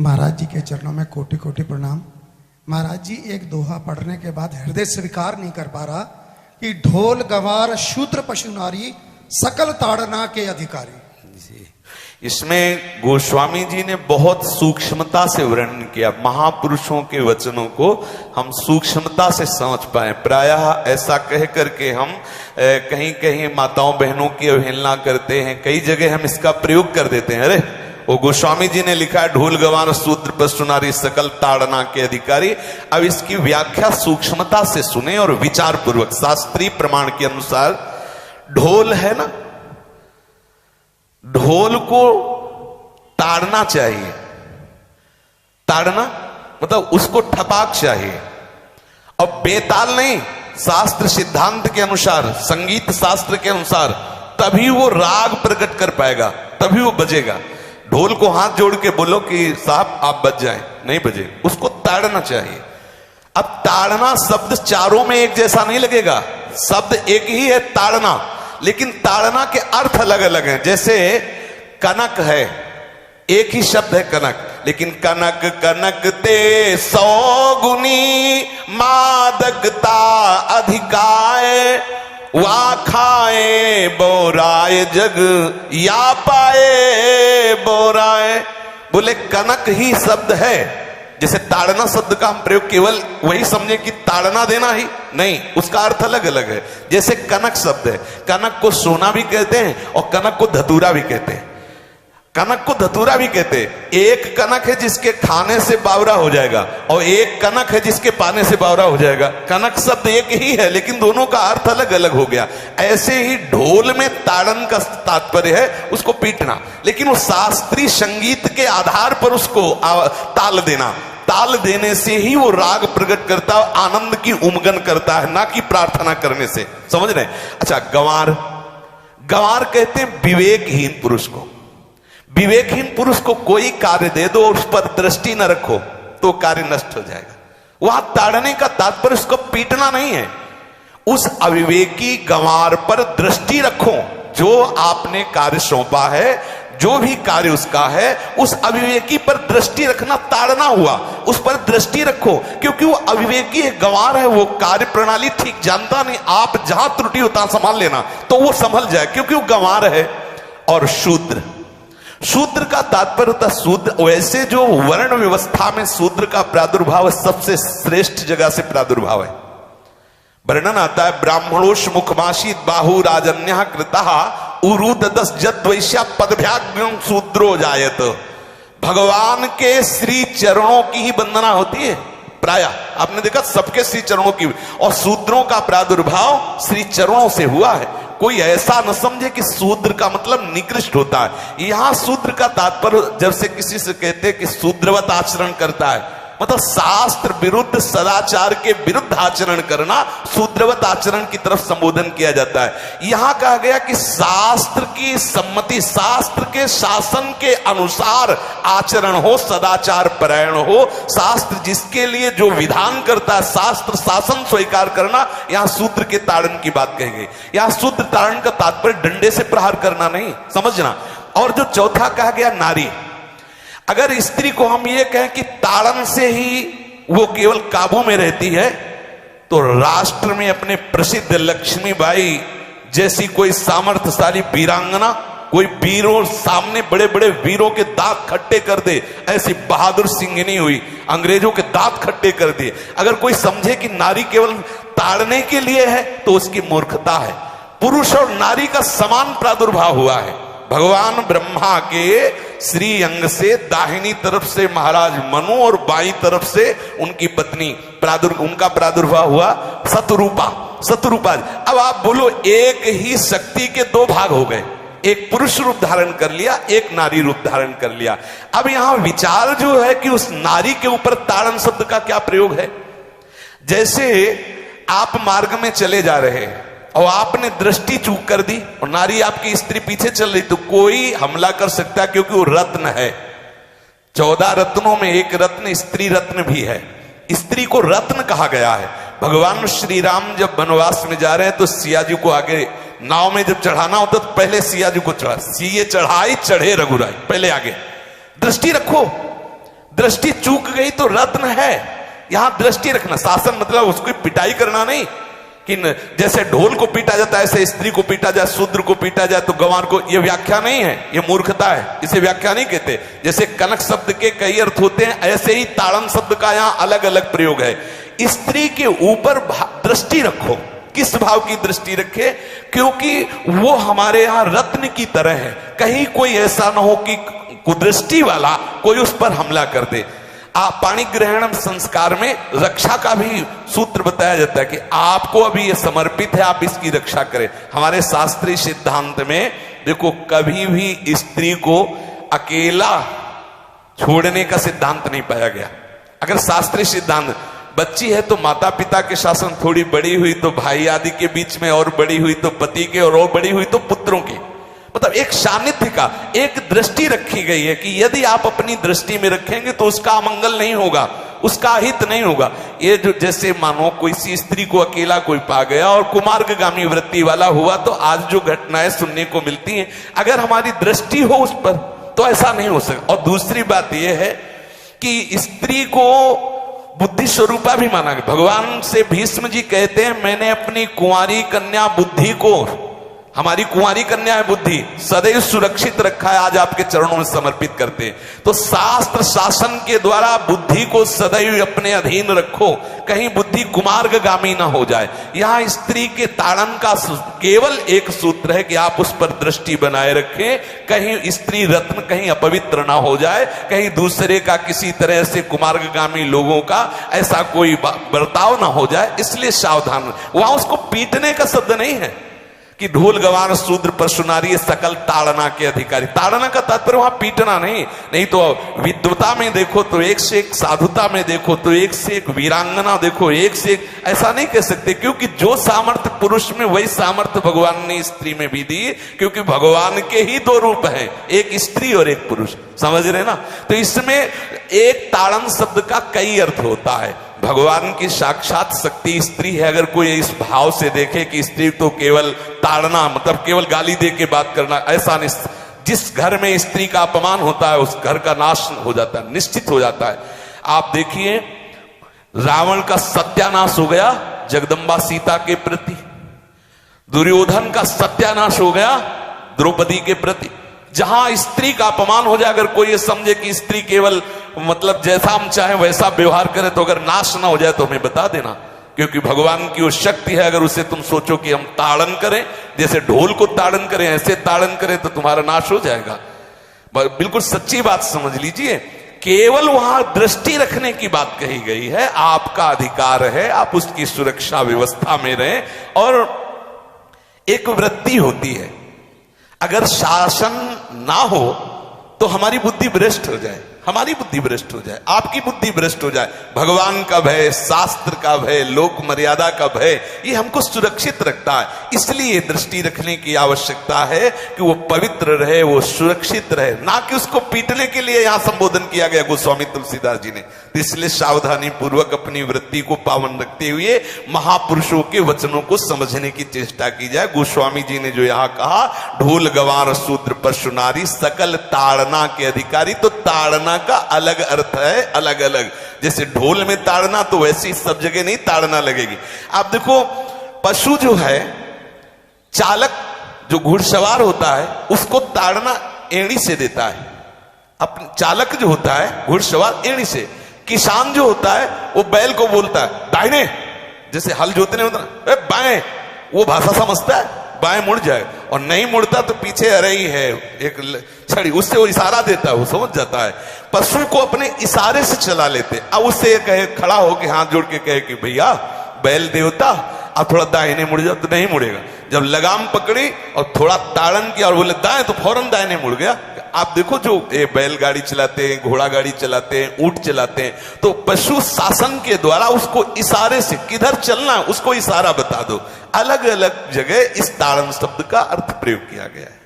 महाराज जी के चरणों में कोटि कोटि प्रणाम। महाराज जी एक दोहा पढ़ने के बाद हृदय स्वीकार नहीं कर पा रहा कि ढोल गवार शूद्र पशु नारी सकल ताड़ना के अधिकारी। इसमें गोस्वामी जी ने बहुत सूक्ष्मता से वर्णन किया। महापुरुषों के वचनों को हम सूक्ष्मता से समझ पाए। प्रायः ऐसा कह करके हम कहीं कहीं माताओं बहनों की अवहेलना करते हैं, कई जगह हम इसका प्रयोग कर देते हैं। अरे वो गोस्वामी जी ने लिखा है ढोल गवार शूद्र पशु नारी सकल ताड़ना के अधिकारी। अब इसकी व्याख्या सूक्ष्मता से सुने और विचार पूर्वक। शास्त्रीय प्रमाण के अनुसार ढोल है ना, ढोल को ताड़ना चाहिए। ताड़ना मतलब उसको ठपाक चाहिए और बेताल नहीं। शास्त्र सिद्धांत के अनुसार, संगीत शास्त्र के अनुसार तभी वो राग प्रकट कर पाएगा, तभी वो बजेगा। ढोल को हाथ जोड़ के बोलो कि साहब आप बज जाएं, नहीं बजे, उसको ताड़ना चाहिए। अब ताड़ना शब्द चारों में एक जैसा नहीं लगेगा। शब्द एक ही है ताड़ना, लेकिन ताड़ना के अर्थ अलग अलग हैं। जैसे कनक है, एक ही शब्द है कनक, लेकिन कनक कनक ते 100 गुनी मादकता अधिकाय वा खाए बोराए जग या पाए बोराए। बोले कनक ही शब्द है। जैसे ताड़ना शब्द का हम प्रयोग केवल वही समझे कि ताड़ना देना ही नहीं, उसका अर्थ अलग अलग है। जैसे कनक शब्द है, कनक को सोना भी कहते हैं और कनक को धतूरा भी कहते हैं। कनक को धतूरा भी कहते हैं। एक कनक है जिसके खाने से बावरा हो जाएगा और एक कनक है जिसके पाने से बावरा हो जाएगा। कनक शब्द एक ही है, लेकिन दोनों का अर्थ अलग अलग हो गया। ऐसे ही ढोल में ताड़न का तात्पर्य है उसको पीटना, लेकिन वो शास्त्रीय संगीत के आधार पर उसको ताल देना। ताल देने से ही वो राग प्रकट करता है, आनंद की उमगन करता है, ना कि प्रार्थना करने से। समझ रहे? अच्छा, गंवार, गंवार कहते हैं विवेकहीन पुरुष को। विवेकहीन पुरुष को कोई कार्य दे दो और उस पर दृष्टि न रखो तो कार्य नष्ट हो जाएगा। वहां ताड़ने का तात्पर्य उसको पीटना नहीं है। उस अविवेकी गंवार पर दृष्टि रखो। जो आपने कार्य सौंपा है, जो भी कार्य उसका है, उस अविवेकी पर दृष्टि रखना ताड़ना हुआ। उस पर दृष्टि रखो, क्योंकि वो अविवेकी है, गंवार है, वो कार्य प्रणाली ठीक जानता नहीं। आप जहां त्रुटि होता संभाल लेना तो वो संभल जाए, क्योंकि वो गंवार है। और शूद्र, शूद्र का तात्पर्य होता शूद्र। वैसे जो वर्ण व्यवस्था में शूद्र का प्रादुर्भाव सबसे श्रेष्ठ जगह से प्रादुर्भाव है। वर्णन आता है ब्राह्मणोष मुखमाशी बाहु राजन्य कृता उरुदस जद्वैश्या पदभ्याग्रम शूद्रो जायत। भगवान के श्री चरणों की ही वंदना होती है। प्राय आपने देखा सबके श्री चरणों की, और शूद्रों का प्रादुर्भाव श्री चरणों से हुआ है। कोई ऐसा न समझे कि शूद्र का मतलब निकृष्ट होता है। यहां शूद्र का तात्पर्य जब से किसी से कहते हैं कि शूद्रवत आचरण करता है, मतलब शास्त्र विरुद्ध, सदाचार के विरुद्ध आचरण करना शूद्रवत आचरण की तरफ संबोधन किया जाता है। यहां कहा गया कि शास्त्र की सम्मति, शास्त्र के शासन के अनुसार आचरण हो, सदाचार परायण हो। शास्त्र जिसके लिए जो विधान करता है, शास्त्र शासन स्वीकार करना, यहां शूद्र के ताड़न की बात कही गई। यहां शूद्र ताड़न का तात्पर्य डंडे से प्रहार करना नहीं, समझना। और जो चौथा कहा गया नारी, अगर स्त्री को हम ये कहें कि ताड़न से ही वो केवल काबू में रहती है, तो राष्ट्र में अपने प्रसिद्ध लक्ष्मीबाई जैसी कोई सामर्थ्यशाली वीरांगना, कोई वीरों सामने बड़े बड़े वीरों के दांत खट्टे कर दे, ऐसी बहादुर सिंहनी हुई, अंग्रेजों के दांत खट्टे कर दिए। अगर कोई समझे कि नारी केवल ताड़ने के लिए है तो उसकी मूर्खता है। पुरुष और नारी का समान प्रादुर्भाव हुआ है। भगवान ब्रह्मा के श्री अंग से दाहिनी तरफ से महाराज मनु और बाईं तरफ से उनकी पत्नी उनका प्रादुर्भाव हुआ शतरूपा। शतरूपा, अब आप बोलो एक ही शक्ति के दो भाग हो गए, एक पुरुष रूप धारण कर लिया, एक नारी रूप धारण कर लिया। अब यहां विचार जो है कि उस नारी के ऊपर ताड़न शब्द का क्या प्रयोग है। जैसे आप मार्ग में चले जा रहे हैं और आपने दृष्टि चूक कर दी और नारी आपकी स्त्री पीछे चल रही, तो कोई हमला कर सकता है, क्योंकि वो रत्न है। 14 रत्नों में एक रत्न स्त्री रत्न भी है। स्त्री को रत्न कहा गया है। भगवान श्री राम जब वनवास में जा रहे हैं तो सिया जी को आगे नाव में जब चढ़ाना होता तो पहले सिया जी को चढ़ा, सीए चढ़ाई चढ़े रघुराई, पहले आगे। दृष्टि रखो, दृष्टि चूक गई तो रत्न है। यहां दृष्टि रखना, शासन मतलब उसको पिटाई करना नहीं कि जैसे ढोल को पीटा जाता है ऐसे स्त्री को पीटा जाए, शूद्र को पीटा जाए तो गंवार को, यह व्याख्या नहीं है, यह मूर्खता है, इसे व्याख्या नहीं कहते। जैसे कनक शब्द के कई अर्थ होते हैं, ऐसे ही ताड़न शब्द का यहां अलग अलग प्रयोग है। स्त्री के ऊपर दृष्टि रखो। किस भाव की दृष्टि रखे? क्योंकि वो हमारे यहां रत्न की तरह है, कहीं कोई ऐसा ना हो कि कुदृष्टि वाला कोई उस पर हमला कर दे। आप पाणी ग्रहण संस्कार में रक्षा का भी सूत्र बताया जाता है कि आपको अभी यह समर्पित है, आप इसकी रक्षा करें। हमारे शास्त्रीय सिद्धांत में देखो, कभी भी स्त्री को अकेला छोड़ने का सिद्धांत नहीं पाया गया। अगर शास्त्रीय सिद्धांत, बच्ची है तो माता पिता के शासन, थोड़ी बड़ी हुई तो भाई आदि के बीच में, और बड़ी हुई तो पति के, और बड़ी हुई तो पुत्रों के, मतलब एक सानिध्य का एक दृष्टि रखी गई है कि यदि आप अपनी दृष्टि में रखेंगे तो उसका अमंगल नहीं होगा, उसका हित नहीं होगा। ये जो जैसे मानो कोई सी स्त्री को अकेला कोई पा गया और कुमार्गामी वृत्ति वाला हुआ, तो आज जो घटनाएं सुनने को मिलती हैं, अगर हमारी दृष्टि हो उस पर तो ऐसा नहीं हो सकता। और दूसरी बात यह है कि स्त्री को बुद्धि स्वरूपा भी माना गया। भगवान से भीष्म जी कहते हैं, मैंने अपनी कुंवारी कन्या बुद्धि को, हमारी कुंवारी कन्या है बुद्धि, सदैव सुरक्षित रखा है, आज आपके चरणों में समर्पित करते हैं। तो शास्त्र शासन के द्वारा बुद्धि को सदैव अपने अधीन रखो, कहीं बुद्धि कुमार्गामी ना हो जाए। यहां स्त्री के ताड़न का केवल एक सूत्र है कि आप उस पर दृष्टि बनाए रखें, कहीं स्त्री रत्न कहीं अपवित्र ना हो जाए, कहीं दूसरे का किसी तरह से कुमार्गामी लोगों का ऐसा कोई बर्ताव ना हो जाए, इसलिए सावधान। वहां उसको पीटने का शब्द नहीं है कि ढोल गवार शूद्र पशु नारी सकल ताड़ना के अधिकारी। ताड़ना का तात्पर्य वहां पीटना नहीं तो विद्वता में देखो तो एक से एक, साधुता में देखो तो एक से एक, वीरांगना देखो एक से एक, ऐसा नहीं कह सकते, क्योंकि जो सामर्थ्य पुरुष में वही सामर्थ्य भगवान ने स्त्री में भी दी, क्योंकि भगवान के ही दो रूप हैं, एक स्त्री और एक पुरुष, समझ रहे ना। तो इसमें एक ताड़न शब्द का कई अर्थ होता है। भगवान की साक्षात शक्ति स्त्री है। अगर कोई इस भाव से देखे कि स्त्री तो केवल ताड़ना मतलब केवल गाली दे के बात करना, ऐसा नहीं। जिस घर में स्त्री का अपमान होता है उस घर का नाश हो जाता है, निश्चित हो जाता है। आप देखिए, रावण का सत्यानाश हो गया जगदम्बा सीता के प्रति, दुर्योधन का सत्यानाश हो गया द्रौपदी के प्रति। जहां स्त्री का अपमान हो जाए, अगर कोई ये समझे कि स्त्री केवल मतलब जैसा हम चाहे वैसा व्यवहार करे, तो अगर नाश ना हो जाए तो हमें बता देना, क्योंकि भगवान की वो शक्ति है। अगर उसे तुम सोचो कि हम ताड़न करें, जैसे ढोल को ताड़न करें ऐसे ताड़न करें, तो तुम्हारा नाश हो जाएगा। बिल्कुल सच्ची बात समझ लीजिए। केवल वहां दृष्टि रखने की बात कही गई है, आपका अधिकार है, आप उसकी सुरक्षा व्यवस्था में रहें। और एक वृत्ति होती है, अगर शासन ना हो तो हमारी बुद्धि भ्रष्ट हो जाए, हमारी बुद्धि भ्रष्ट हो जाए, आपकी बुद्धि भ्रष्ट हो जाए। भगवान का भय, शास्त्र का भय, लोक मर्यादा का भय, ये हमको सुरक्षित रखता है। इसलिए दृष्टि रखने की आवश्यकता है कि वो पवित्र रहे, वो सुरक्षित रहे, ना कि उसको पीटने के लिए यहां संबोधन किया गया गोस्वामी तुलसीदास जी ने। इसलिए सावधानी पूर्वक अपनी वृत्ति को पावन रखते हुए महापुरुषों के वचनों को समझने की चेष्टा की जाए। गोस्वामी जी ने जो यहाँ कहा, ढोल गवार शूद्र पशु नारी सकल ताड़ना के अधिकारी, तो ताड़ना का अलग अर्थ है, अलग अलग। जैसे ढोल में ताड़ना, तो वैसी सब जगह नहीं ताड़ना लगेगी। आप देखो, पशु जो है, चालक जो घुड़सवार होता है उसको ताड़ना एड़ी से देता है। अपने चालक जो होता है घुड़सवार एड़ी से, किसान जो होता है वो बैल को बोलता है दाहिने, जैसे हल जोतने होता है बाएं, वो भाषा समझता है, बाएं मुड़ जाए, और नहीं मुड़ता तो पीछे अरई है एक छड़ी, उससे वो इशारा देता है, वो समझ जाता है। पशु को अपने इशारे से चला लेते। अब उससे कहे, खड़ा होकर हाथ जोड़ के कहे कि भैया बैल देवता अब थोड़ा दाहिने मुड़ जाओ, तो नहीं मुड़ेगा। जब लगाम पकड़ी और थोड़ा ताड़न किया और बोले दाएं, तो फौरन दाहिने मुड़ गया। आप देखो, जो बैलगाड़ी चलाते हैं, घोड़ा गाड़ी चलाते हैं, ऊंट चलाते हैं, तो पशु शासन के द्वारा उसको इशारे से किधर चलना है उसको इशारा बता दो। अलग अलग जगह इस ताड़न शब्द का अर्थ प्रयोग किया गया है।